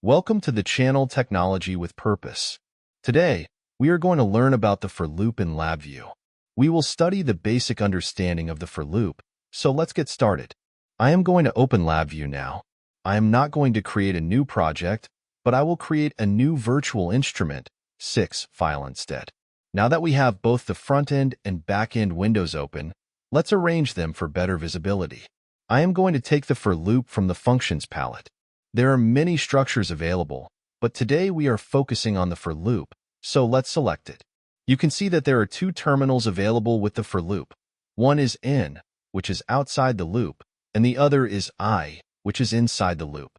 Welcome to the channel Technology with Purpose. Today, we are going to learn about the for loop in LabVIEW. We will study the basic understanding of the for loop, so let's get started. I am going to open LabVIEW now. I am not going to create a new project, but I will create a new virtual instrument, 6 file instead. Now that we have both the front-end and back-end windows open, let's arrange them for better visibility. I am going to take the for loop from the functions palette. There are many structures available, but today we are focusing on the for loop, so let's select it. You can see that there are two terminals available with the for loop. One is in, which is outside the loop, and the other is I, which is inside the loop.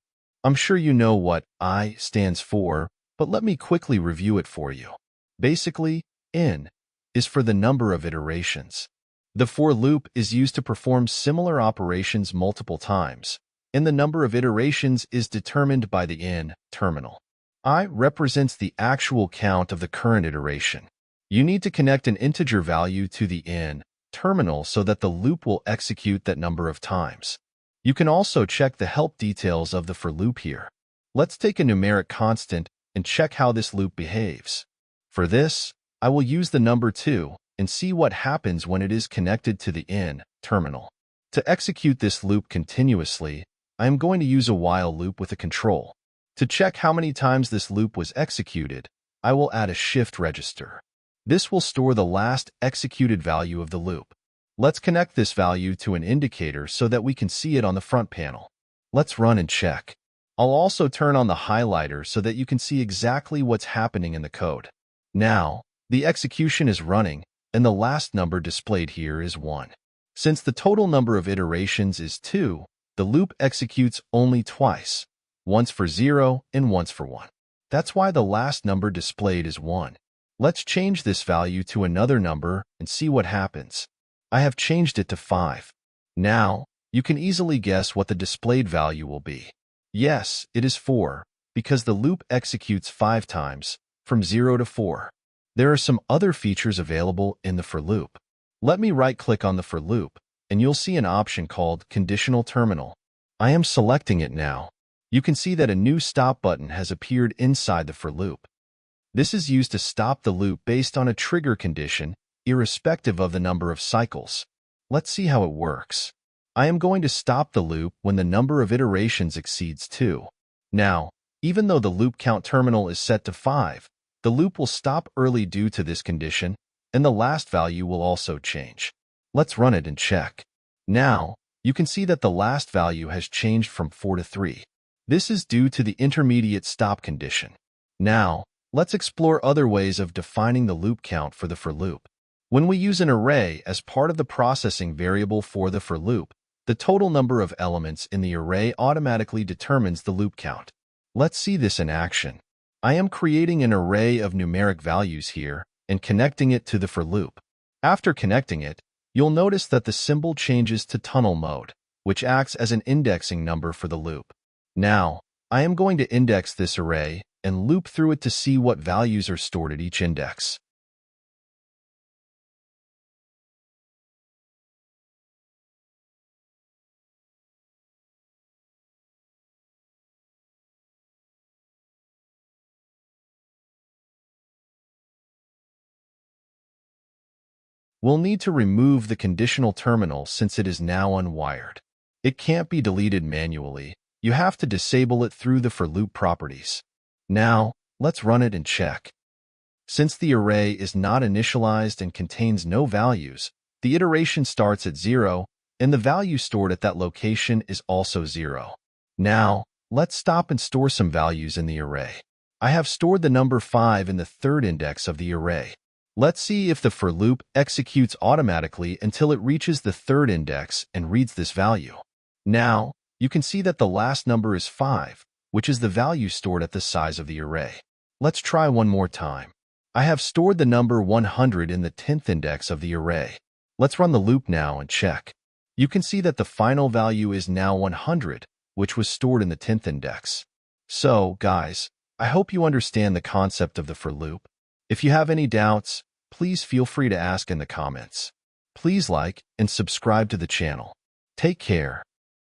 I'm sure you know what I stands for, but let me quickly review it for you. Basically, in is for the number of iterations. The for loop is used to perform similar operations multiple times, and the number of iterations is determined by the in terminal. I represents the actual count of the current iteration. You need to connect an integer value to the in terminal so that the loop will execute that number of times. You can also check the help details of the for loop here. Let's take a numeric constant and check how this loop behaves. For this, I will use the number 2 and see what happens when it is connected to the in terminal. To execute this loop continuously, I am going to use a while loop with a control. To check how many times this loop was executed, I will add a shift register. This will store the last executed value of the loop. Let's connect this value to an indicator so that we can see it on the front panel. Let's run and check. I'll also turn on the highlighter so that you can see exactly what's happening in the code. Now, the execution is running, and the last number displayed here is 1. Since the total number of iterations is 2, the loop executes only twice, once for 0 and once for 1. That's why the last number displayed is 1. Let's change this value to another number and see what happens. I have changed it to 5. Now, you can easily guess what the displayed value will be. Yes, it is 4, because the loop executes 5 times, from 0 to 4. There are some other features available in the for loop. Let me right-click on the for loop, and you'll see an option called Conditional Terminal. I am selecting it now. You can see that a new stop button has appeared inside the for loop. This is used to stop the loop based on a trigger condition, irrespective of the number of cycles. Let's see how it works. I am going to stop the loop when the number of iterations exceeds 2. Now, even though the loop count terminal is set to 5, the loop will stop early due to this condition, and the last value will also change. Let's run it and check. Now, you can see that the last value has changed from 4 to 3. This is due to the intermediate stop condition. Now, let's explore other ways of defining the loop count for the for loop. When we use an array as part of the processing variable for the for loop, the total number of elements in the array automatically determines the loop count. Let's see this in action. I am creating an array of numeric values here and connecting it to the for loop. After connecting it, you'll notice that the symbol changes to tunnel mode, which acts as an indexing number for the loop. Now, I am going to index this array and loop through it to see what values are stored at each index. We'll need to remove the conditional terminal since it is now unwired. It can't be deleted manually. You have to disable it through the for loop properties. Now, let's run it and check. Since the array is not initialized and contains no values, the iteration starts at 0, and the value stored at that location is also 0. Now, let's stop and store some values in the array. I have stored the number 5 in the third index of the array. Let's see if the for loop executes automatically until it reaches the third index and reads this value. Now, you can see that the last number is 5, which is the value stored at the size of the array. Let's try one more time. I have stored the number 100 in the 10th index of the array. Let's run the loop now and check. You can see that the final value is now 100, which was stored in the 10th index. So, guys, I hope you understand the concept of the for loop. If you have any doubts, please feel free to ask in the comments. Please like and subscribe to the channel. Take care.